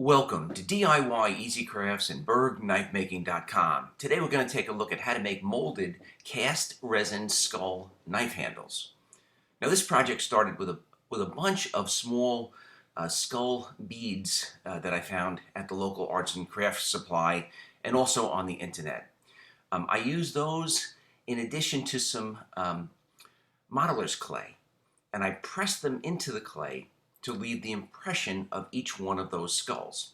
Welcome to DIY Easy Crafts and BergKnifemaking.com. Today we're going to take a look at how to make molded cast resin skull knife handles. Now this project started with a bunch of small skull beads that I found at the local arts and crafts supply and also on the internet. I used those in addition to some modeler's clay, and I pressed them into the clay to leave the impression of each one of those skulls.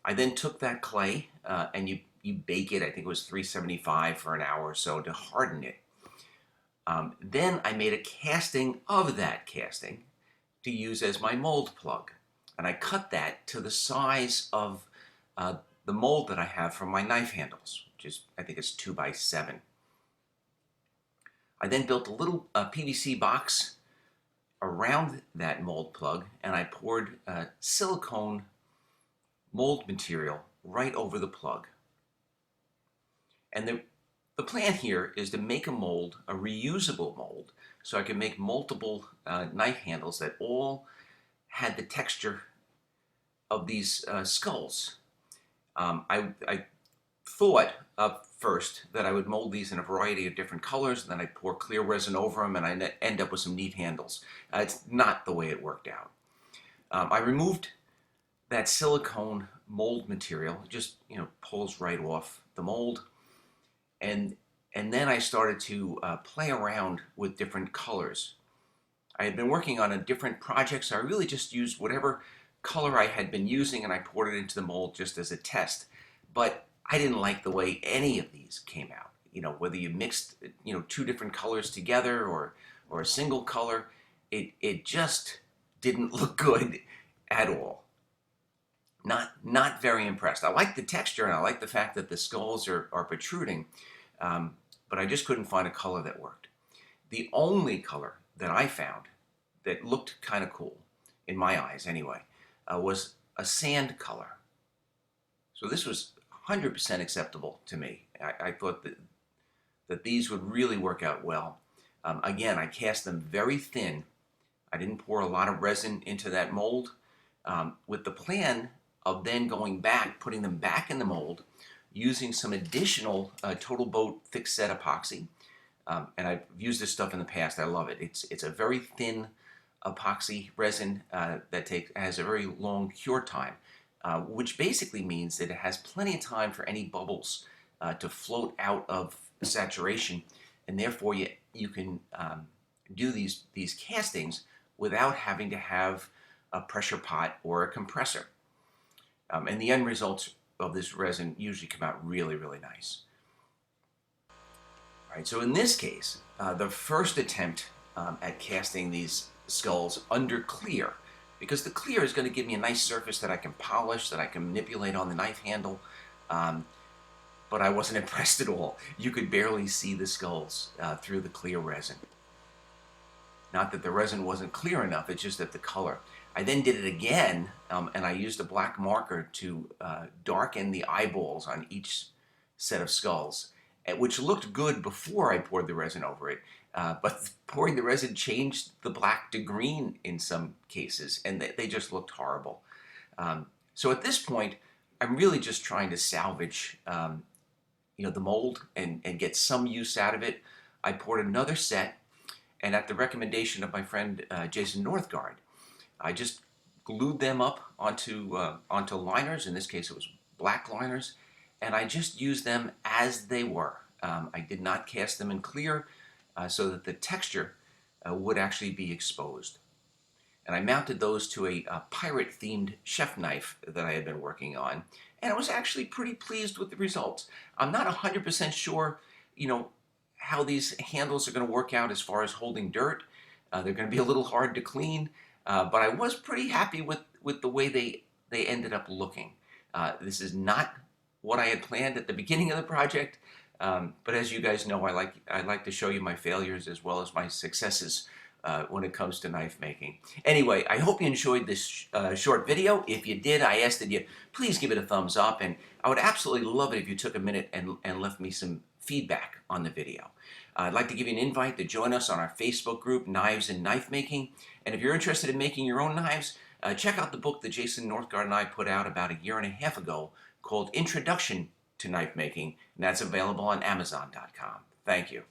I then took that clay and you bake it. I think it was 375 for an hour or so to harden it. Then I made a casting of that casting to use as my mold plug. And I cut that to the size of the mold that I have for my knife handles, which is, I think it's 2 by 7. I then built a little PVC box around that mold plug, and I poured silicone mold material right over the plug. And the plan here is to make a mold, a reusable mold, so I can make multiple knife handles that all had the texture of these skulls. I thought up first that I would mold these in a variety of different colors, and then I'd pour clear resin over them, and I end up with some neat handles. It's not the way it worked out. I removed that silicone mold material. It just pulls right off the mold, and then I started to play around with different colors. I had been working on a different project, so I really just used whatever color I had been using, and I poured it into the mold just as a test. But I didn't like the way any of these came out. Whether you mixed, two different colors together or a single color, it just didn't look good at all. Not very impressed. I like the texture and I like the fact that the skulls are protruding, but I just couldn't find a color that worked. The only color that I found that looked kind of cool, in my eyes anyway, was a sand color. So this was 100% acceptable to me. I thought that these would really work out well. Again, I cast them very thin. I didn't pour a lot of resin into that mold, with the plan of then going back, putting them back in the mold, using some additional Total Boat thick set epoxy. And I've used this stuff in the past. I love it. It's a very thin epoxy resin that has a very long cure time. Which basically means that it has plenty of time for any bubbles to float out of saturation, and therefore you can do these castings without having to have a pressure pot or a compressor. And the end results of this resin usually come out really, really nice. All right, so in this case, the first attempt at casting these skulls under clear, because the clear is going to give me a nice surface that I can polish, that I can manipulate on the knife handle. But I wasn't impressed at all. You could barely see the skulls through the clear resin. Not that the resin wasn't clear enough, it's just that the color. I then did it again, and I used a black marker to darken the eyeballs on each set of skulls, which looked good before I poured the resin over it. But pouring the resin changed the black to green in some cases, and they just looked horrible. So at this point, I'm really just trying to salvage the mold and get some use out of it. I poured another set, and at the recommendation of my friend Jason Northgard, I just glued them up onto liners. In this case, it was black liners, and I just used them as they were. I did not cast them in clear, so that the texture would actually be exposed. And I mounted those to a pirate-themed chef knife that I had been working on, and I was actually pretty pleased with the results. I'm not 100% sure, how these handles are going to work out as far as holding dirt. They're going to be a little hard to clean, but I was pretty happy with the way they ended up looking. This is not what I had planned at the beginning of the project. But as you guys know, I like to show you my failures as well as my successes when it comes to knife making. Anyway, I hope you enjoyed this short video. If you did, I ask that you please give it a thumbs up, and I would absolutely love it if you took a minute and left me some feedback on the video. I'd like to give you an invite to join us on our Facebook group, Knives and Knife Making. And if you're interested in making your own knives, Check out the book that Jason Northgard and I put out about a year and a half ago called Introduction to Knife Making, and that's available on Amazon.com. Thank you.